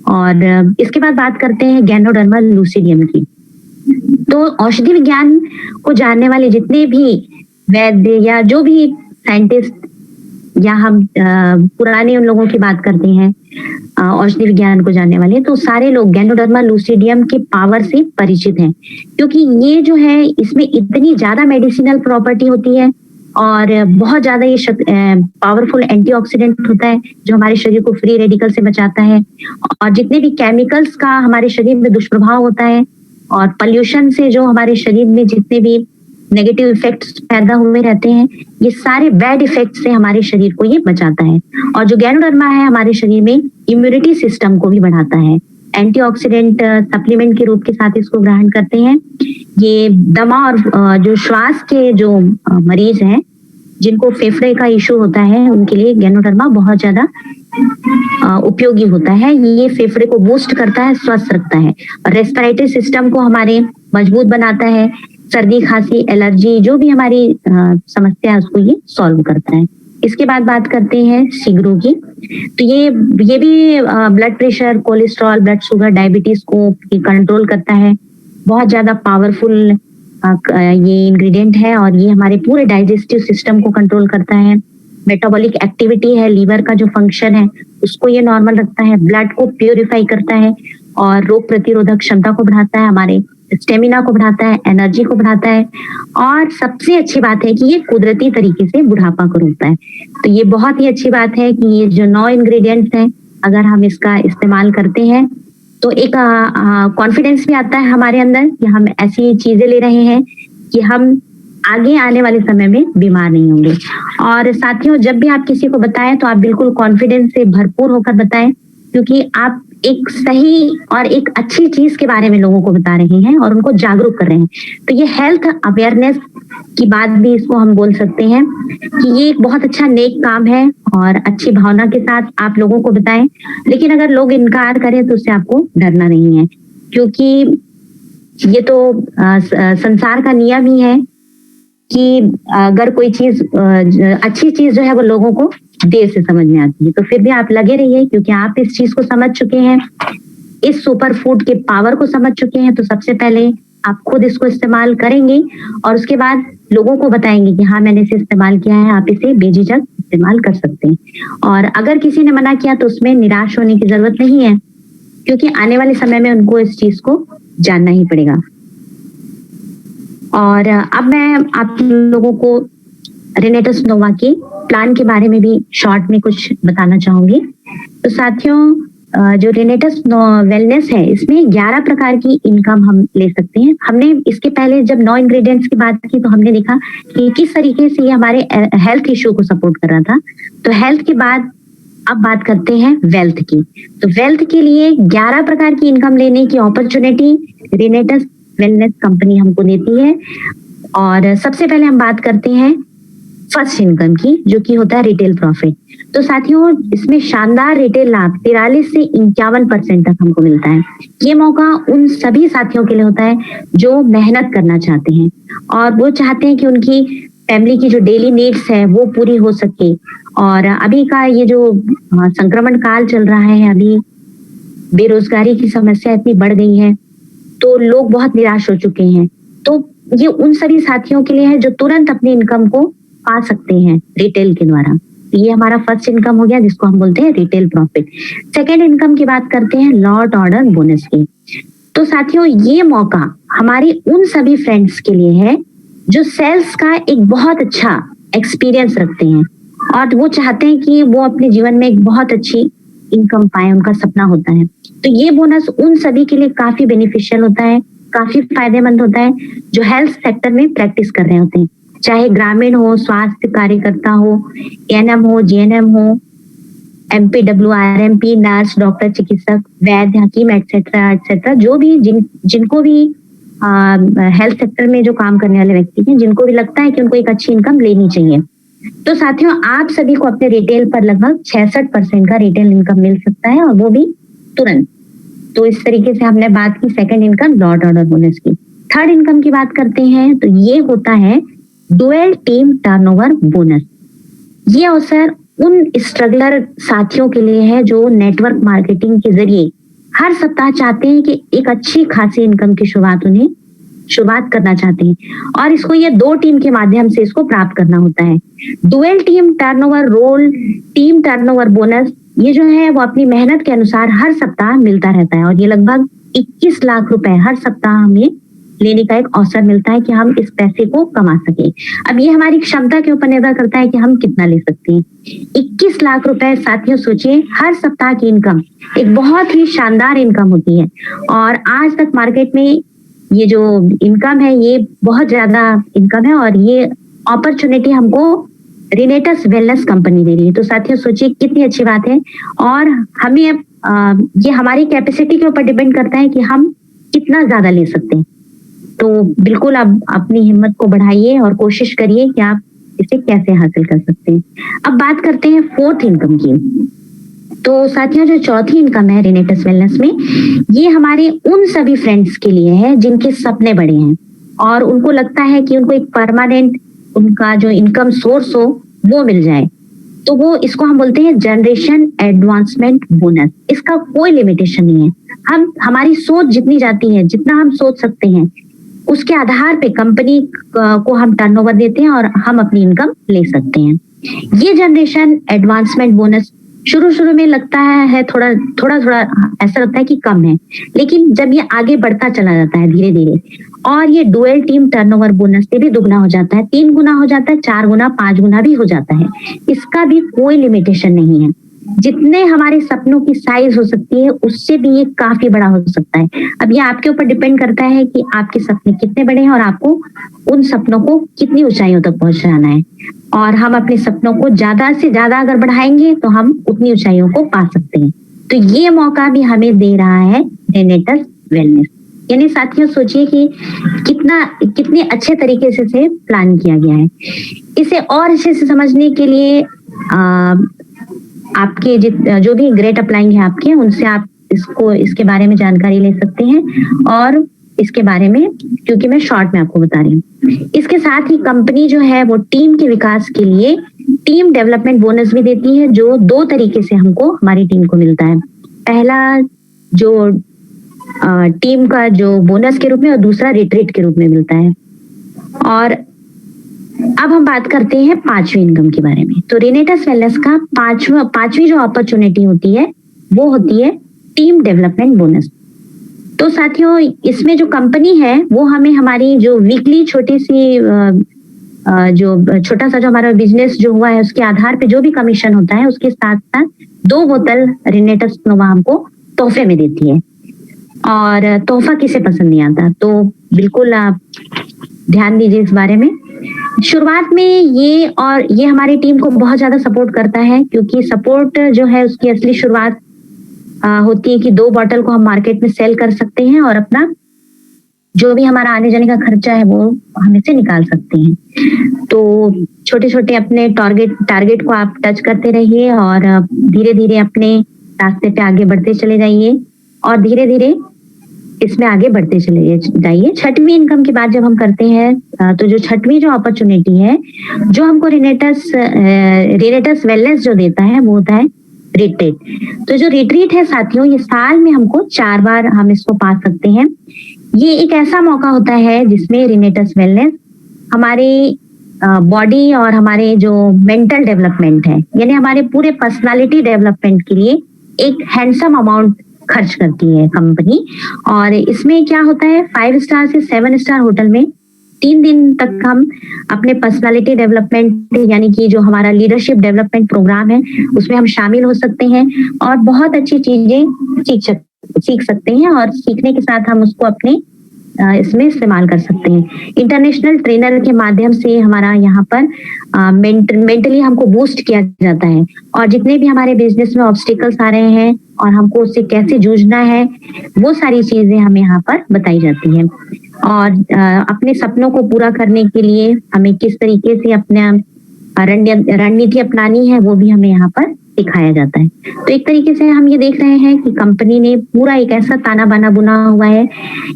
[SPEAKER 3] और इसके बाद बात करते हैं गैनोडर्मा लूसिडियम की। तो औषधि विज्ञान को जानने वाले जितने भी वैद्य या जो भी साइंटिस्ट, या हम पुराने उन लोगों की बात करते हैं औषधि विज्ञान को जानने वाले, तो सारे लोग गैनोडर्मा लूसिडियम के पावर से परिचित हैं, क्योंकि ये जो है इसमें इतनी ज्यादा मेडिसिनल प्रॉपर्टी होती है और बहुत ज्यादा ये पावरफुल एंटीऑक्सीडेंट होता है जो हमारे शरीर को फ्री रेडिकल से बचाता है। और जितने भी केमिकल्स का हमारे शरीर में दुष्प्रभाव होता है, और पोल्यूशन से जो हमारे शरीर में जितने भी नेगेटिव इफेक्ट्स पैदा हुए रहते हैं, ये सारे बैड इफेक्ट से हमारे शरीर को ये बचाता है। और जो गैनोडर्मा है हमारे शरीर में इम्यूनिटी सिस्टम को भी बढ़ाता है। एंटीऑक्सीडेंट सप्लीमेंट के रूप के साथ इसको ग्रहण करते हैं। ये दमा और जो श्वास के जो मरीज हैं जिनको फेफड़े का इशू होता है, उनके लिए गैनोडर्मा बहुत ज्यादा उपयोगी होता है। ये फेफड़े को बूस्ट करता है, स्वस्थ रखता है, और रेस्पिरेटरी सिस्टम को हमारे मजबूत बनाता है। सर्दी, खांसी, एलर्जी जो भी हमारी समस्या है उसको ये सॉल्व करता है। इसके बाद बात करते हैं सीगरू की। तो ये भी blood pressure, cholesterol, blood sugar, diabetes को कंट्रोल करता है। बहुत ज्यादा पावरफुल ये इंग्रेडिएंट है, और ये हमारे पूरे डाइजेस्टिव सिस्टम को कंट्रोल करता है। मेटाबॉलिक एक्टिविटी है, लीवर का जो फंक्शन है उसको ये नॉर्मल रखता है। ब्लड को प्योरीफाई करता है, और रोग प्रतिरोधक क्षमता को बढ़ाता है, हमारे स्टेमिना को बढ़ाता है, एनर्जी को बढ़ाता है। और सबसे अच्छी बात है कि ये कुदरती तरीके से बुढ़ापा को रोकता है। तो ये बहुत ही अच्छी बात है कि ये जो 9 इंग्रेडिएंट्स हैं, अगर हम इसका इस्तेमाल करते हैं तो एक कॉन्फिडेंस भी आता है हमारे अंदर कि हम ऐसी चीजें ले रहे हैं कि हम आगे आने वाले समय में बीमार नहीं होंगे। और साथियों, जब भी आप किसी को बताएं तो आप बिल्कुल कॉन्फिडेंस से भरपूर होकर बताएं, क्योंकि आप एक सही और एक अच्छी चीज के बारे में लोगों को बता रहे हैं और उनको जागरूक कर रहे हैं। तो ये हेल्थ अवेयरनेस की बात भी इसको हम बोल सकते हैं कि ये एक बहुत अच्छा नेक काम है, और अच्छी भावना के साथ आप लोगों को बताएं। लेकिन अगर लोग इनकार करें तो उससे आपको डरना नहीं है, क्योंकि ये तो संसार का नियम ही है कि अगर कोई चीज अच्छी चीज जो है वो लोगों को देर से समझ में आती है। तो फिर भी आप लगे रहिए, क्योंकि आप इस चीज को समझ चुके हैं, इस सुपर फूड के पावर को समझ चुके हैं। तो सबसे पहले आप खुद इसको इस्तेमाल करेंगे, और उसके बाद लोगों को बताएंगे कि हाँ, मैंने इसे इस्तेमाल किया है, आप इसे बेझिझक इस्तेमाल कर सकते हैं। और अगर किसी ने मना किया तो उसमें निराश होने की जरूरत नहीं है, क्योंकि आने वाले समय में उनको इस चीज को जानना ही पड़ेगा। और अब मैं आप लोगों को रिनेटस नोवा के प्लान के बारे में भी शॉर्ट में कुछ बताना चाहूंगी। तो साथियों, जो रिनेटस वेलनेस है, इसमें 11 प्रकार की इनकम हम ले सकते हैं। हमने इसके पहले जब 9 इंग्रेडिएंट्स की बात की तो हमने देखा कि किस तरीके से ये हमारे हेल्थ इश्यू को सपोर्ट कर रहा था। तो हेल्थ के बाद अब बात करते हैं वेल्थ की। तो वेल्थ के लिए 11 प्रकार की इनकम लेने की अपॉर्चुनिटी रिनेटस वेलनेस कंपनी हमको देती है। और सबसे पहले हम बात करते हैं फर्स्ट इनकम की, जो कि होता है रिटेल प्रॉफिट। तो साथियों, इसमें शानदार रिटेल लाभ 43 से 51% तक हमको मिलता है। ये मौका उन सभी साथियों के लिए होता है जो मेहनत करना चाहते हैं, और वो चाहते हैं कि उनकी फैमिली की जो डेली नीड्स है वो पूरी हो सके। और अभी का ये जो संक्रमण काल चल रहा है, अभी बेरोजगारी की समस्या इतनी बढ़ गई है, तो लोग बहुत निराश हो चुके हैं। तो ये उन सभी साथियों के लिए है जो तुरंत अपनी इनकम को पा सकते हैं रिटेल के द्वारा। ये हमारा फर्स्ट इनकम हो गया, जिसको हम बोलते हैं रिटेल प्रॉफिट। सेकेंड इनकम की बात करते हैं लॉट ऑर्डर बोनस की। तो साथियों, ये मौका हमारे उन सभी फ्रेंड्स के लिए है जो सेल्स का एक बहुत अच्छा एक्सपीरियंस रखते हैं और वो चाहते हैं कि वो अपने जीवन में एक बहुत अच्छी इनकम पाए, उनका सपना होता है। तो ये बोनस उन सभी के लिए काफी बेनिफिशियल होता है, काफी फायदेमंद होता है जो हेल्थ सेक्टर में प्रैक्टिस कर रहे होते हैं, चाहे ग्रामीण हो, स्वास्थ्य कार्यकर्ता हो, एएनएम हो, जीएनएम हो, एमपीडब्ल्यू, आरएमपी, नर्स, डॉक्टर, चिकित्सक, वैद्य, हकीम एक्सेट्रा एक्सेट्रा, जो भी जिनको भी हेल्थ सेक्टर में जो काम करने वाले व्यक्ति हैं, जिनको भी लगता है कि उनको एक अच्छी इनकम लेनी चाहिए। तो साथियों, आप सभी को अपने रिटेल पर लगभग 66% का रिटेल इनकम मिल सकता है और वो भी तुरंत। तो इस तरीके से हमने बात की second income lot order bonus की। थर्ड इनकम की बात करते हैं तो ये होता है डुअल टीम टर्नओवर बोनस। ये अवसर उन स्ट्रगलर साथियों के लिए है जो नेटवर्क मार्केटिंग के जरिए हर सप्ताह चाहते हैं कि एक अच्छी खासी इनकम की शुरुआत करना चाहते हैं और इसको ये 2 टीम के माध्यम से इसको प्राप्त करना होता है। Dual team turnover role team turnover bonus ये जो है वो अपनी मेहनत के अनुसार हर सप्ताह मिलता रहता है और ये लगभग 21 लाख रुपए हर सप्ताह हमें लेने का एक अवसर मिलता है कि हम इस पैसे को कमा सके। अब ये हमारी क्षमता के ऊपर निर्भर करता है कि हम कितना ले सकते हैं। 21 लाख रुपए साथियों, सोचिए हर सप्ताह की इनकम एक बहुत ही शानदार इनकम होती है और आज तक मार्केट में ये जो इनकम है ये बहुत ज्यादा इनकम है और ये अपॉर्चुनिटी हमको रिनेटस वेलनेस कंपनी दे रही है। तो साथियों सोचिए कितनी अच्छी बात है और हमें ये हमारी कैपेसिटी के ऊपर डिपेंड करता है कि हम कितना ज्यादा ले सकते हैं। तो बिल्कुल आप अपनी हिम्मत को बढ़ाइए और कोशिश करिए कि आप इसे कैसे हासिल कर सकते हैं। अब बात करते हैं फोर्थ इनकम की। तो साथियों, जो चौथी इनकम है रिनेटस वेलनेस में, ये हमारे उन सभी फ्रेंड्स के लिए है जिनके सपने बड़े हैं और उनको लगता है कि उनको एक परमानेंट उनका जो इनकम सोर्स हो वो मिल जाए। तो वो इसको हम बोलते हैं जनरेशन एडवांसमेंट बोनस। इसका कोई लिमिटेशन नहीं है। हमारी सोच जितनी जाती है, जितना हम सोच सकते हैं, उसके आधार पे कंपनी को हम टर्नओवर देते हैं और हम अपनी इनकम ले सकते हैं। ये जनरेशन एडवांसमेंट बोनस शुरू में लगता है थोड़ा ऐसा लगता है कि कम है, लेकिन जब ये आगे बढ़ता चला जाता है धीरे धीरे और ये डुअल टीम टर्नओवर बोनस से भी दुगना हो जाता है, 3 गुना हो जाता है, 4 गुना, 5 गुना भी हो जाता है। इसका भी कोई लिमिटेशन नहीं है। जितने हमारे सपनों की साइज हो सकती है उससे भी ये काफी बड़ा हो सकता है। अब ये आपके ऊपर डिपेंड करता है कि आपके सपने कितने बड़े हैं और आपको उन सपनों को कितनी ऊंचाइयों तक पहुंचाना है। और हम अपने सपनों को ज्यादा से ज्यादा अगर बढ़ाएंगे तो हम उतनी ऊंचाइयों को पा सकते हैं। तो ये मौका भी हमें दे रहा है रिनेटस वेलनेस। यानी साथियों सोचिए कि कितने अच्छे तरीके से प्लान किया गया है। इसे और अच्छे से समझने के लिए आपके जो भी ग्रेट अपलाइंग है आपके, उनसे आप इसके बारे में जानकारी ले सकते हैं और इसके बारे में, क्योंकि मैं शॉर्ट में आपको बता रही हूँ। इसके साथ ही कंपनी जो है वो टीम के विकास के लिए टीम डेवलपमेंट बोनस भी देती है, जो 2 तरीके से हमको हमारी टीम को मिलता है। पहला जो टीम का जो बोनस के रूप में और दूसरा रिट्रीट के रूप में मिलता है। और अब हम बात करते हैं 5वीं इनकम के बारे में। तो रिनेटस वेलनेस का पांचवी जो अपॉर्चुनिटी होती है वो होती है टीम डेवलपमेंट बोनस। तो साथियों, इसमें जो कंपनी है वो हमें हमारी जो वीकली छोटा सा जो हमारा बिजनेस जो हुआ है उसके आधार पे जो भी कमीशन होता है उसके साथ साथ 2 बोतल रिनेटस नोवा हमको तोहफे में देती है। और तोहफा किसे पसंद नहीं आता, तो बिल्कुल आप ध्यान दीजिए इस बारे में। शुरुआत में ये हमारी टीम को बहुत ज्यादा सपोर्ट करता है, क्योंकि सपोर्ट जो है उसकी असली शुरुआत होती है कि 2 बॉटल को हम मार्केट में सेल कर सकते हैं और अपना जो भी हमारा आने जाने का खर्चा है वो हम इससे निकाल सकते हैं। तो छोटे छोटे अपने टारगेट को आप टच करते रहिए और धीरे धीरे अपने रास्ते पे आगे बढ़ते चले जाइए और धीरे धीरे इसमें आगे बढ़ते चले जाइए। 6वीं इनकम की बात जब हम करते हैं तो जो 6वीं जो अपॉर्चुनिटी है जो हमको रिनेटस वेलनेस जो देता है वो होता है रिट्रीट। तो जो रिट्रीट है साथियों, ये साल में हमको 4 बार हम इसको पा सकते हैं। ये एक ऐसा मौका होता है जिसमें रिनेटस वेलनेस हमारे बॉडी और हमारे जो मेंटल डेवलपमेंट है, यानी हमारे पूरे पर्सनालिटी डेवलपमेंट के लिए एक हैंडसम अमाउंट खर्च करती है कंपनी। और इसमें क्या होता है, 5 स्टार से 7 स्टार होटल में 3 दिन तक हम अपने पर्सनालिटी डेवलपमेंट यानी कि जो हमारा लीडरशिप डेवलपमेंट प्रोग्राम है उसमें हम शामिल हो सकते हैं और बहुत अच्छी चीजें सीख सकते हैं, और सीखने के साथ हम उसको अपने इसमें इस्तेमाल कर सकते हैं। इंटरनेशनल ट्रेनर के माध्यम से हमारा यहाँ पर मेंटली हमको बूस्ट किया जाता है, और जितने भी हमारे बिजनेस में ऑब्स्टिकल्स आ रहे हैं और हमको उससे कैसे जूझना है वो सारी चीजें हमें यहाँ पर बताई जाती है। और अपने सपनों को पूरा करने के लिए हमें किस तरीके से अपना रणनीति अपनानी है वो भी हमें यहाँ पर सिखाया जाता है। तो एक तरीके से हम ये देख रहे हैं कि कंपनी ने पूरा एक ऐसा ताना बाना बुना हुआ है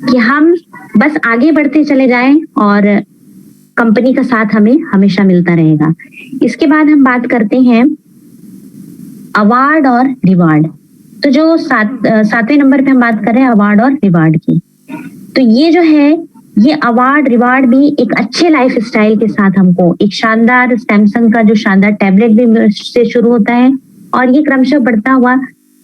[SPEAKER 3] कि हम बस आगे बढ़ते चले जाएं और कंपनी का साथ हमें हमेशा मिलता रहेगा। इसके बाद हम बात करते हैं अवार्ड और रिवार्ड। तो जो 7वें नंबर पे हम बात कर रहे हैं अवार्ड और रिवार्ड की, तो ये जो है ये अवार्ड रिवार्ड भी एक अच्छे लाइफ स्टाइल के साथ हमको एक शानदार सैमसंग का जो शानदार टैबलेट भी से शुरू होता है, और ये क्रमशः बढ़ता हुआ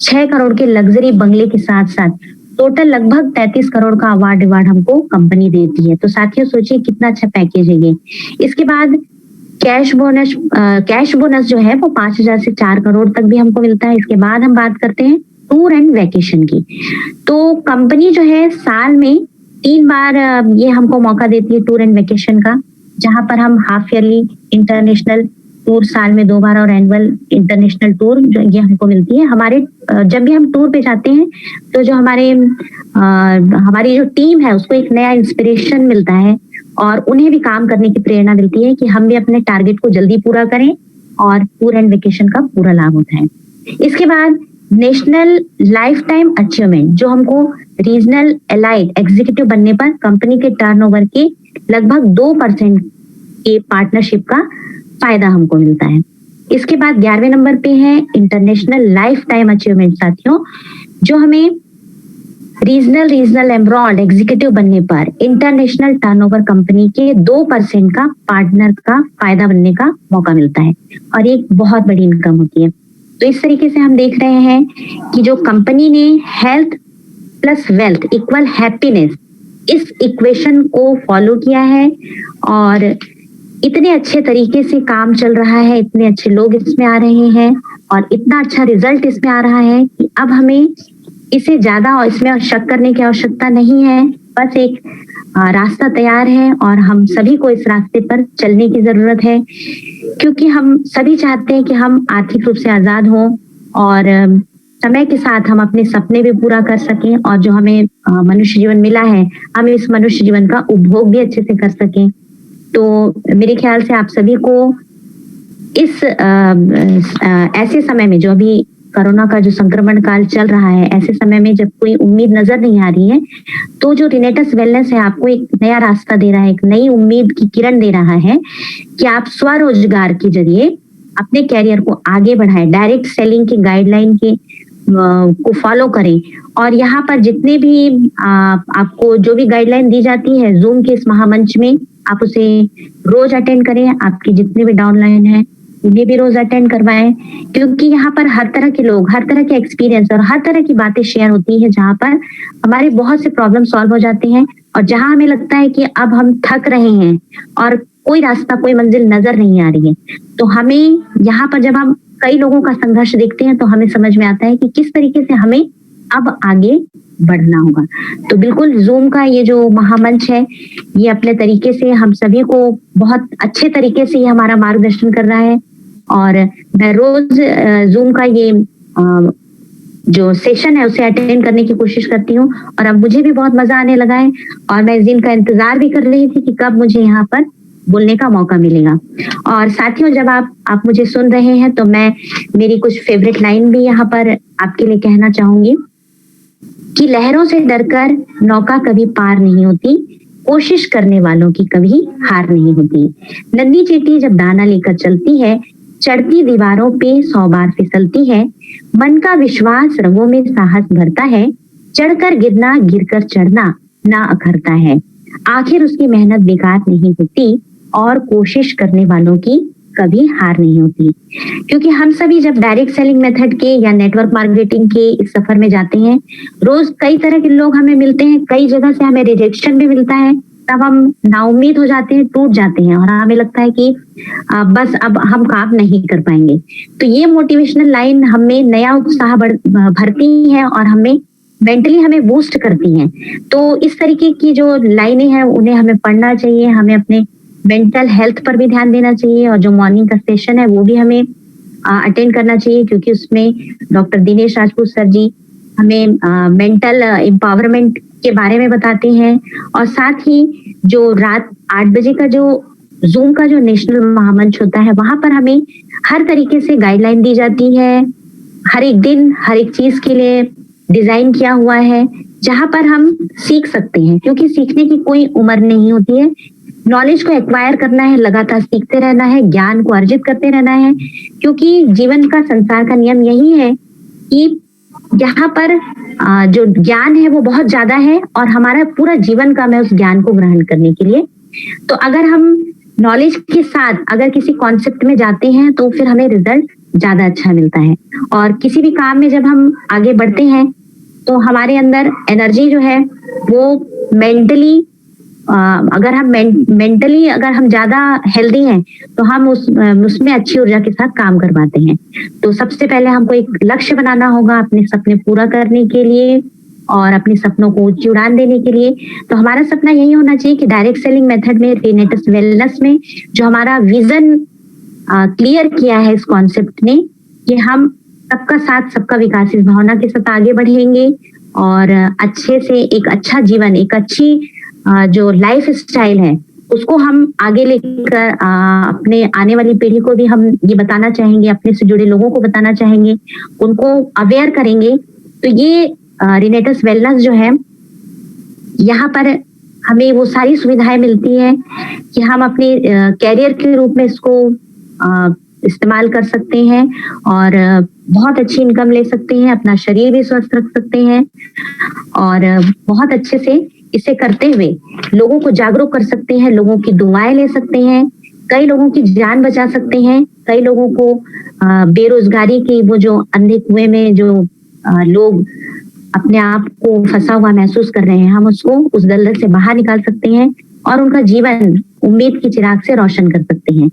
[SPEAKER 3] 6 करोड़ के लग्जरी बंगले के साथ साथ टोटल लगभग 33 करोड़ का अवार्ड रिवार्ड हमको कंपनी देती है। तो साथियों सोचिए कितना अच्छा पैकेज है ये। इसके बाद कैश बोनस जो है वो 5,000 से 4 करोड़ तक भी हमको मिलता है। इसके बाद हम बात करते हैं टूर एंड वैकेशन की। तो कंपनी जो है साल में 3 बार ये हमको मौका देती है टूर एंड वैकेशन का, जहां पर हम हाफ ईयरली इंटरनेशनल टूर साल में 2 बार और एनुअल इंटरनेशनल टूर जो ये हमको मिलती है। हमारे जब भी हम टूर पे जाते हैं तो जो हमारी जो टीम है उसको एक नया इंस्पिरेशन मिलता है और उन्हें भी काम करने की प्रेरणा मिलती है कि हम भी अपने टारगेट को जल्दी पूरा करें, और टूर एंड वेकेशन का पूरा लाभ उठाएं। इसके बाद नेशनल लाइफ टाइम अचीवमेंट, जो हमको रीजनल एलाइड एग्जीक्यूटिव बनने पर कंपनी के टर्नओवर के लगभग 2% के पार्टनरशिप का फायदा हमको मिलता है। इसके बाद 11वें नंबर पे है इंटरनेशनल लाइफ टाइम अचीवमेंट साथियों, जो हमें रीजनल एम्ब्रॉड एग्जीक्यूटिव बनने पर इंटरनेशनल टर्नओवर कंपनी के 2% का पार्टनर का फायदा बनने का मौका मिलता है, और एक बहुत बड़ी इनकम होती है। तो इस तरीके से हम देख रहे हैं कि जो कंपनी ने health plus wealth equal happiness इस इक्वेशन को फॉलो किया है, और इतने अच्छे तरीके से काम चल रहा है, इतने अच्छे लोग इसमें आ रहे हैं और इतना अच्छा रिजल्ट इसमें आ रहा है कि अब हमें इसे ज्यादा और इसमें शक करने की आवश्यकता नहीं है। बस एक रास्ता तैयार है और हम सभी को इस रास्ते पर चलने की जरूरत है, क्योंकि हम सभी चाहते हैं कि हम आर्थिक रूप से आजाद हों और समय के साथ हम अपने सपने भी पूरा कर सकें, और जो हमें मनुष्य जीवन मिला है हम इस मनुष्य जीवन का उपभोग भी अच्छे से कर सकें। तो मेरे ख्याल से आप सभी को इस ऐसे समय में, जो अभी कोरोना का जो संक्रमण काल चल रहा है, ऐसे समय में जब कोई उम्मीद नजर नहीं आ रही है, तो जो रिनेटस वेलनेस है आपको एक नया रास्ता दे रहा है, एक नई उम्मीद की किरण दे रहा है कि आप स्वरोजगार के जरिए अपने कैरियर को आगे बढ़ाएं, डायरेक्ट सेलिंग की गाइडलाइन के को फॉलो करें। और यहाँ पर जितने भी आपको जो भी गाइडलाइन दी जाती है जूम के इस महामंच में, आप उसे रोज अटेंड करें। आपके जितने भी डाउनलाइन है उन्हें भी रोज अटेंड करवाएं, क्योंकि यहाँ पर हर तरह के लोग, हर तरह के एक्सपीरियंस और हर तरह की बातें शेयर होती है, जहाँ पर हमारे बहुत से प्रॉब्लम सॉल्व हो जाते हैं, और जहाँ हमें लगता है कि अब हम थक रहे हैं और कोई रास्ता, कोई मंजिल नजर नहीं आ रही है, तो हमें यहाँ पर जब हम कई लोगों का संघर्ष देखते हैं तो हमें समझ में आता है कि किस तरीके से हमें अब आगे बढ़ना होगा। तो बिल्कुल जूम का ये जो महामंच है, ये अपने तरीके से हम सभी को बहुत अच्छे तरीके से ये हमारा मार्गदर्शन कर रहा है, और मैं रोज जूम का ये जो सेशन है उसे अटेंड करने की कोशिश करती हूँ, और अब मुझे भी बहुत मजा आने लगा है, और मैं इस दिन का इंतजार भी कर रही थी कि कब मुझे यहाँ पर बोलने का मौका मिलेगा। और साथियों, जब आप मुझे सुन रहे हैं तो मैं मेरी कुछ फेवरेट लाइन भी यहाँ पर आपके लिए कहना चाहूंगी कि लहरों से डरकर नौका कभी पार नहीं होती, कोशिश करने वालों की कभी हार नहीं होती। नन्ही चींटी जब दाना लेकर चलती है, चढ़ती दीवारों पे 100 बार फिसलती है, मन का विश्वास रगों में साहस भरता है, चढ़कर गिरना गिरकर चढ़ना ना अखरता है, आखिर उसकी मेहनत बेकार नहीं होती, और कोशिश करने वालों की कभी हार नहीं होती। क्योंकि हम सभी जब डायरेक्ट सेलिंग मेथड के या नेटवर्क मार्केटिंग के इस सफर में जाते हैं, रोज कई तरह के लोग हमें मिलते हैं, कई जगह से हमें रिजेक्शन भी मिलता है, तब हम नाउम्मीद हो जाते हैं, टूट जाते हैं और हमें लगता है कि बस अब हम काम नहीं कर पाएंगे। तो ये मोटिवेशनल लाइन हमें नया उत्साह भरती है और हमें मेंटली हमें बूस्ट करती हैं। तो इस तरीके की जो लाइनें हैं उन्हें हमें पढ़ना चाहिए, हमें अपने मेंटल हेल्थ पर भी ध्यान देना चाहिए और जो मॉर्निंग का सेशन है वो भी हमें अटेंड करना चाहिए, क्योंकि उसमें डॉक्टर दिनेश राजपूत सर जी हमें मेंटल एम्पावरमेंट के बारे में बताते हैं। और साथ ही जो रात 8 बजे का जो जूम का जो नेशनल महामंच होता है, वहां पर हमें हर तरीके से गाइडलाइन दी जाती है, हर एक दिन हर एक चीज के लिए डिजाइन किया हुआ है, जहां पर हम सीख सकते हैं, क्योंकि सीखने की कोई उम्र नहीं होती है। नॉलेज को एक्वायर करना है, लगातार सीखते रहना है, ज्ञान को अर्जित करते रहना है, क्योंकि जीवन का संसार का नियम यही है कि यहाँ पर जो ज्ञान है वो बहुत ज्यादा है और हमारा पूरा जीवन काम है उस ज्ञान को ग्रहण करने के लिए। तो अगर हम नॉलेज के साथ अगर किसी कॉन्सेप्ट में जाते हैं तो फिर हमें रिजल्ट ज्यादा अच्छा मिलता है। और किसी भी काम में जब हम आगे बढ़ते हैं तो हमारे अंदर एनर्जी जो है वो मेंटली अगर हम मेंटली अगर हम ज्यादा हेल्दी हैं तो हम उसमें अच्छी ऊर्जा के साथ काम कर पाते हैं। तो सबसे पहले हमको एक लक्ष्य बनाना होगा अपने सपने पूरा करने के लिए और अपने सपनों को ऊंची उड़ान देने के लिए। तो हमारा सपना यही होना चाहिए कि डायरेक्ट सेलिंग मेथड में, रेनेटस वेलनेस में जो हमारा विजन क्लियर किया है इस कॉन्सेप्ट ने कि हम सबका साथ सबका विकास इस भावना के साथ आगे बढ़ेंगे और अच्छे से एक अच्छा जीवन, एक अच्छी जो लाइफ स्टाइल है उसको हम आगे लेकर अपने आने वाली पीढ़ी को भी हम ये बताना चाहेंगे, अपने से जुड़े लोगों को बताना चाहेंगे, उनको अवेयर करेंगे। तो ये रेनेटस वेलनेस जो है, यहाँ पर हमें वो सारी सुविधाएं मिलती है कि हम अपने कैरियर के रूप में इसको इस्तेमाल कर सकते हैं और बहुत अच्छी इनकम ले सकते हैं, अपना शरीर भी स्वस्थ रख सकते हैं और बहुत अच्छे से इसे करते हुए लोगों को जागरूक कर सकते हैं, लोगों की दुआएं ले सकते हैं, कई लोगों की जान बचा सकते हैं, कई लोगों को बेरोजगारी की वो जो अंधे कुएं में जो लोग अपने आप को फंसा हुआ महसूस कर रहे हैं, हम उसको उस दलदल से बाहर निकाल सकते हैं और उनका जीवन उम्मीद की चिराग से रोशन कर सकते हैं।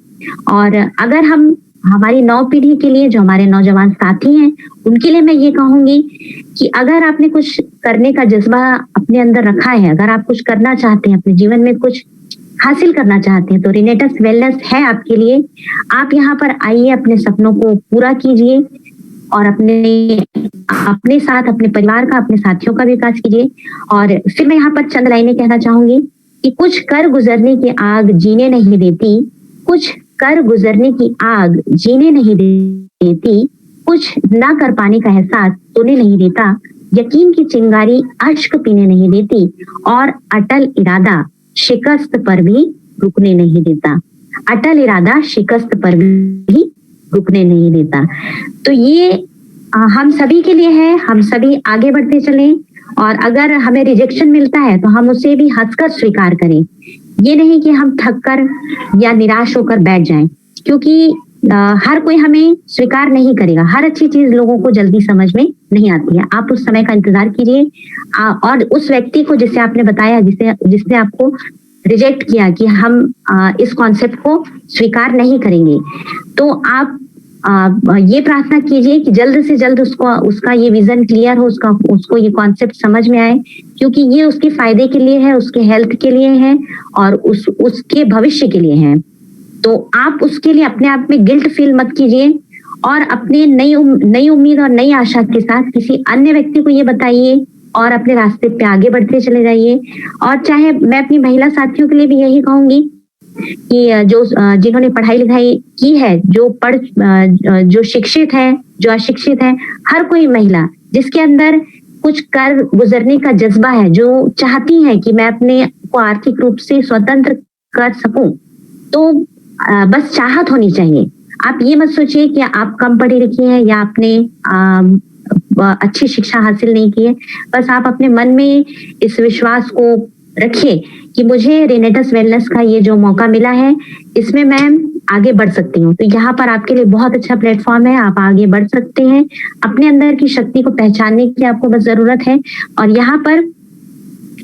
[SPEAKER 3] और अगर हम हमारी नौ पीढ़ी के लिए, जो हमारे नौजवान साथी हैं, उनके लिए मैं ये कहूंगी कि अगर आपने कुछ करने का जज्बा अपने अंदर रखा है, अगर आप कुछ करना चाहते हैं, अपने जीवन में कुछ हासिल करना चाहते हैं, तो रेनेटस वेलनेस है आपके लिए। आप यहाँ पर आइए, अपने सपनों को पूरा कीजिए और अपने साथ अपने परिवार का, अपने साथियों का विकास कीजिए। और फिर मैं यहाँ पर चंद लाइनें कहना चाहूंगी कि कुछ कर गुजरने की आग जीने नहीं देती, कुछ कर गुजरने की आग जीने नहीं देती, कुछ ना कर पाने का एहसास सोने नहीं देता, यकीन की चिंगारी अश्क पीने नहीं देती और अटल इरादा शिकस्त पर भी रुकने नहीं देता। अटल इरादा शिकस्त पर भी रुकने नहीं देता। तो ये हम सभी के लिए है, हम सभी आगे बढ़ते चलें और अगर हमें रिजेक्शन मिलता है तो हम उसे भी हंसकर स्वीकार करें। ये नहीं कि हम थक कर या निराश होकर बैठ जाएं, क्योंकि हर कोई हमें स्वीकार नहीं करेगा। हर अच्छी चीज लोगों को जल्दी समझ में नहीं आती है। आप उस समय का इंतजार कीजिए और उस व्यक्ति को जिसे आपने बताया, जिसने आपको रिजेक्ट किया कि हम इस कॉन्सेप्ट को स्वीकार नहीं करेंगे, तो आप ये प्रार्थना कीजिए कि जल्द से जल्द उसका ये विजन क्लियर हो, उसको ये कॉन्सेप्ट समझ में आए, क्योंकि ये उसके फायदे के लिए है, उसके हेल्थ के लिए है और उसके भविष्य के लिए है। तो आप उसके लिए अपने आप में गिल्ट फील मत कीजिए और अपने नई उम्मीद और नई आशा के साथ किसी अन्य व्यक्ति को ये बताइए और अपने रास्ते पे आगे बढ़ते चले जाइए। और चाहे मैं अपनी महिला साथियों के लिए भी यही कहूंगी कि जिन्होंने पढ़ाई लिखाई की है, जो शिक्षित है, जो अशिक्षित है, हर कोई महिला जिसके अंदर कुछ कर गुजरने का जज्बा है, जो चाहती है कि मैं अपने को आर्थिक रूप से स्वतंत्र कर सकूं, तो बस चाहत होनी चाहिए। आप ये मत सोचिए कि आप कम पढ़ी लिखी हैं या आपने अच्छी शिक्षा हासिल नहीं की है। बस आप अपने मन में इस विश्वास को रखिए कि कि मुझे रेनेटस वेलनेस का ये जो मौका मिला है इसमें मैं आगे बढ़ सकती हूँ। तो यहाँ पर आपके लिए बहुत अच्छा प्लेटफॉर्म है, आप आगे बढ़ सकते हैं। अपने अंदर की शक्ति को पहचानने की आपको बस जरूरत है और यहाँ पर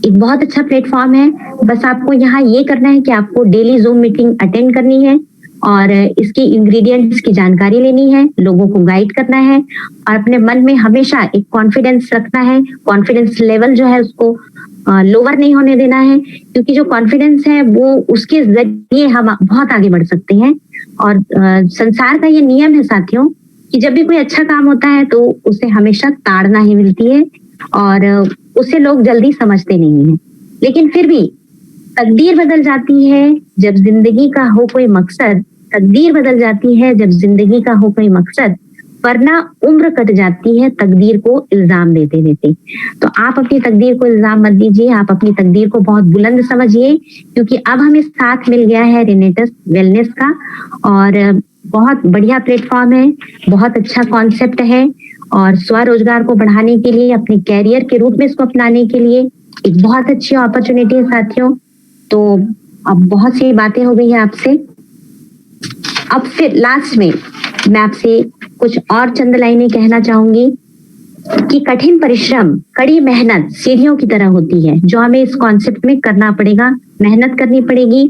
[SPEAKER 3] एक बहुत अच्छा प्लेटफॉर्म है। बस आपको यहाँ ये करना है कि आपको डेली जूम मीटिंग अटेंड करनी है और इसके इंग्रेडिएंट्स की जानकारी लेनी है, लोगों को गाइड करना है और अपने मन में हमेशा एक कॉन्फिडेंस रखना है। कॉन्फिडेंस लेवल जो है उसको लोअर नहीं होने देना है, क्योंकि जो कॉन्फिडेंस है वो उसके जरिए हम बहुत आगे बढ़ सकते हैं। और संसार का ये नियम है साथियों कि जब भी कोई अच्छा काम होता है तो उसे हमेशा ताड़ना ही मिलती है और उसे लोग जल्दी समझते नहीं है। लेकिन फिर भी तकदीर बदल जाती है जब जिंदगी का हो कोई मकसद, तकदीर बदल जाती है जब जिंदगी का हो कोई मकसद, वरना उम्र कट जाती है तकदीर को इल्जाम देते देते। तो आप अपनी तकदीर को इल्जाम मत दीजिए, आप अपनी तकदीर को बहुत बुलंद समझिए, क्योंकि अब हमें साथ मिल गया है रेनेटस वेलनेस का और बहुत बढ़िया प्लेटफॉर्म है, बहुत अच्छा कॉन्सेप्ट है और स्वरोजगार को बढ़ाने के लिए, अपने कैरियर के रूप में इसको अपनाने के लिए एक बहुत अच्छी अपॉर्चुनिटी है साथियों। तो अब बहुत सी बातें हो गई है आपसे, अब फिर लास्ट में मैं आपसे कुछ और चंद लाइनें कहना चाहूंगी कि कठिन परिश्रम, कड़ी मेहनत सीढ़ियों की तरह होती है जो हमें इस कॉन्सेप्ट में करना पड़ेगा, मेहनत करनी पड़ेगी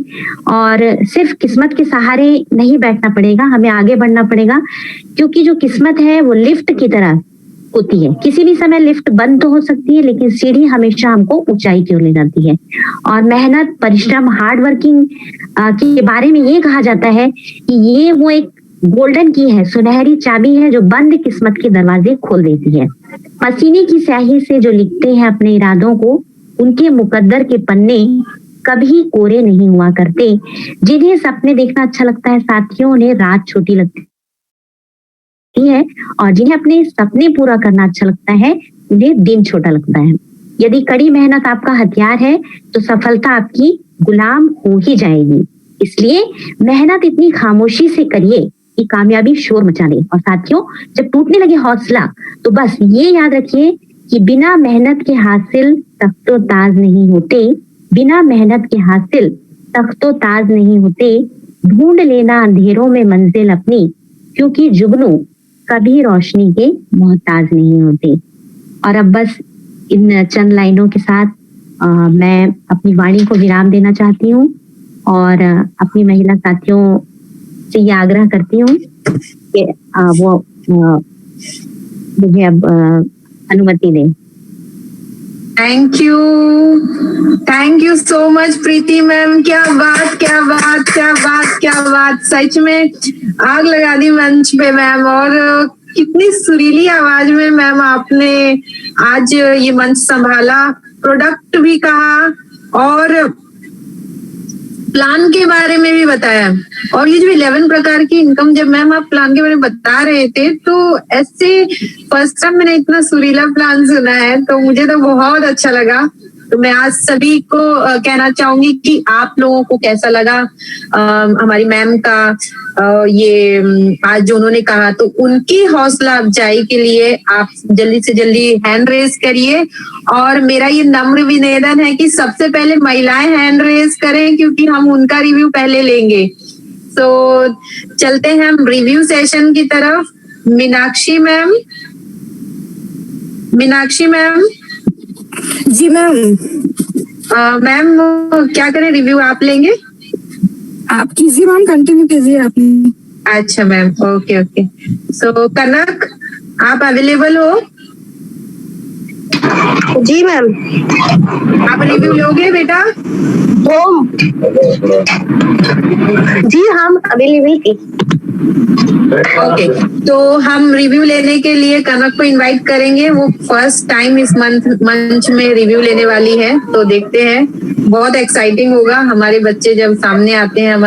[SPEAKER 3] और सिर्फ किस्मत के सहारे नहीं बैठना पड़ेगा, हमें आगे बढ़ना पड़ेगा। क्योंकि जो किस्मत है वो लिफ्ट की तरह होती है, किसी भी समय लिफ्ट बंद तो हो सकती है लेकिन सीढ़ी हमेशा हमको ऊंचाई की ओर ले जाती है। और मेहनत, परिश्रम, हार्ड वर्किंग के बारे में ये कहा जाता है कि ये वो एक गोल्डन की है, सुनहरी चाबी है जो बंद किस्मत के दरवाजे खोल देती है। पसीने की स्याही से जो लिखते हैं अपने इरादों को, उनके मुकद्दर के पन्ने कभी कोरे नहीं हुआ करते। जिन्हें सपने देखना अच्छा लगता है साथियों, उन्हें रात छोटी लगती है और जिन्हें अपने सपने पूरा करना अच्छा लगता है उन्हें दिन छोटा लगता है। यदि कड़ी मेहनत आपका हथियार है तो सफलता आपकी गुलाम हो ही जाएगी। इसलिए मेहनत इतनी खामोशी से करिए कि कामयाबी शोर मचा दे। और साथियों, जब टूटने लगे हौसला तो बस ये याद रखिए कि बिना मेहनत के हासिल तख्तो ताज नहीं होते, बिना मेहनत के हासिल तख्तो ताज नहीं होते। ढूंढ लेना अंधेरों में मंजिल अपनी, क्योंकि जुगनू कभी रोशनी के मोहताज नहीं होते। और अब बस इन चंद लाइनों के साथ मैं अपनी वाणी को विराम देना चाहती हूँ और अपनी महिला साथियों से ये आग्रह करती हूँ कि वो मुझे अब अनुमति दें।
[SPEAKER 2] Thank you so much Preeti ma'am. क्या बात, क्या बात, क्या बात, क्या बात, सच में आग लगा दी मंच पे मैम। और कितनी सुरीली आवाज में मैम आपने आज ये मंच संभाला, प्रोडक्ट भी कहा और प्लान के बारे में भी बताया। और ये जो 11 प्रकार की इनकम, जब मैम आप प्लान के बारे में बता रहे थे तो ऐसे फर्स्ट टाइम मैंने इतना सुरीला प्लान सुना है, तो मुझे तो बहुत अच्छा लगा। तो मैं आज सभी को कहना चाहूंगी कि आप लोगों को कैसा लगा हमारी मैम का ये आज जो उन्होंने कहा, तो उनकी हौसला अफजाई के लिए आप जल्दी से जल्दी हैंड रेज करिए। और मेरा ये नम्र निवेदन है कि सबसे पहले महिलाएं हैंड रेज करें, क्योंकि हम उनका रिव्यू पहले लेंगे। तो चलते हैं हम रिव्यू सेशन की तरफ। Meenakshi ma'am, Meenakshi ma'am.
[SPEAKER 1] जी मैम।
[SPEAKER 2] मैम क्या करें, रिव्यू आप लेंगे?
[SPEAKER 1] आप कीजिए मैम, कंटिन्यू कीजिए आपने।
[SPEAKER 2] अच्छा मैम, ओके ओके। सो कनक, आप अवेलेबल हो?
[SPEAKER 4] जी मैम।
[SPEAKER 2] आप रिव्यू लोगे बेटा?
[SPEAKER 4] जी हम अवेलेबल थी।
[SPEAKER 2] ओके, तो हम रिव्यू लेने के लिए कनक को इनवाइट करेंगे। वो फर्स्ट टाइम इस मंच में रिव्यू लेने वाली है, तो देखते हैं, बहुत एक्साइटिंग होगा हमारे बच्चे जब सामने आते हैं।